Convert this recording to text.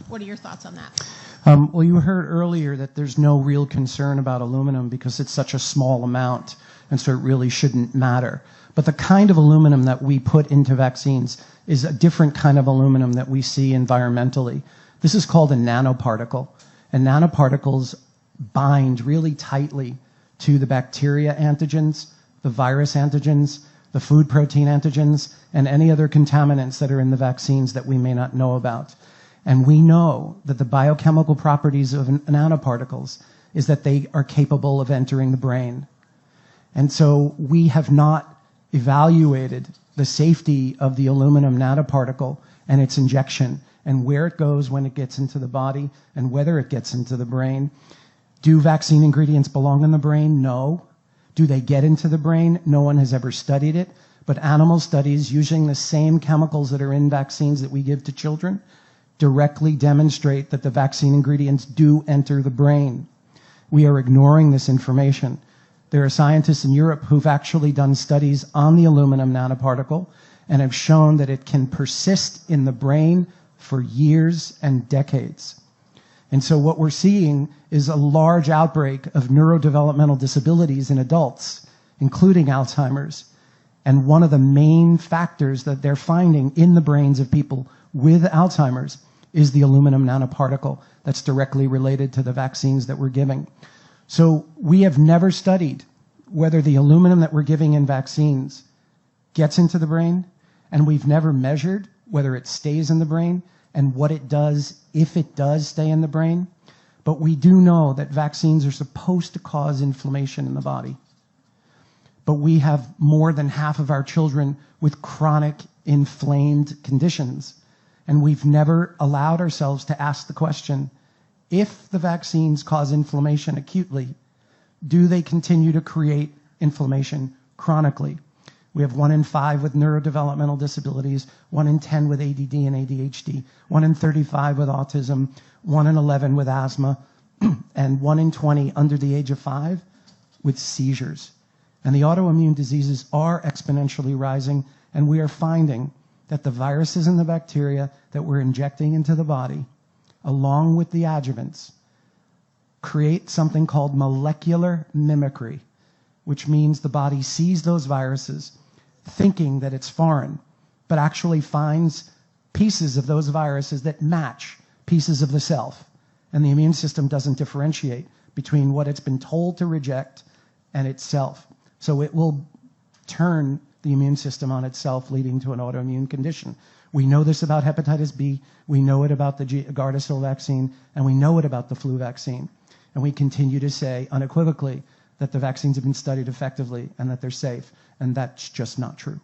What are your thoughts on that? Well, you heard earlier that there's no real concern about aluminum because it's such a small amount, and so it really shouldn't matter. But the kind of aluminum that we put into vaccines is a different kind of aluminum that we see environmentally. This is called a nanoparticle, and nanoparticles bind really tightly to the bacteria antigens, the virus antigens, the food protein antigens, and any other contaminants that are in the vaccines that we may not know about. And we know that the biochemical properties of nanoparticles is that they are capable of entering the brain. And so we have not evaluated the safety of the aluminum nanoparticle and its injection and where it goes when it gets into the body and whether it gets into the brain. Do vaccine ingredients belong in the brain? No. Do they get into the brain? No one has ever studied it. But animal studies using the same chemicals that are in vaccines that we give to children directly demonstrate that the vaccine ingredients do enter the brain. We are ignoring this information. There are scientists in Europe who've actually done studies on the aluminum nanoparticle and have shown that it can persist in the brain for years and decades. And so what we're seeing is a large outbreak of neurodevelopmental disabilities in adults, including Alzheimer's. And one of the main factors that they're finding in the brains of people with Alzheimer's is the aluminum nanoparticle that's directly related to the vaccines that we're giving. So we have never studied whether the aluminum that we're giving in vaccines gets into the brain, and we've never measured whether it stays in the brain and what it does if it does stay in the brain. But we do know that vaccines are supposed to cause inflammation in the body. But we have more than half of our children with chronic inflamed conditions. And we've never allowed ourselves to ask the question, if the vaccines cause inflammation acutely, do they continue to create inflammation chronically? We have 1 in 5 with neurodevelopmental disabilities, 1 in 10 with ADD and ADHD, 1 in 35 with autism, 1 in 11 with asthma, and 1 in 20 under the age of 5 with seizures. And the autoimmune diseases are exponentially rising, and we are finding that the viruses and the bacteria that we're injecting into the body, along with the adjuvants, create something called molecular mimicry, which means the body sees those viruses thinking that it's foreign, but actually finds pieces of those viruses that match pieces of the self. And the immune system doesn't differentiate between what it's been told to reject and itself. So it will turn the immune system on itself, leading to an autoimmune condition. We know this about hepatitis B, we know it about the Gardasil vaccine, and we know it about the flu vaccine. And we continue to say unequivocally that the vaccines have been studied effectively and that they're safe, and that's just not true.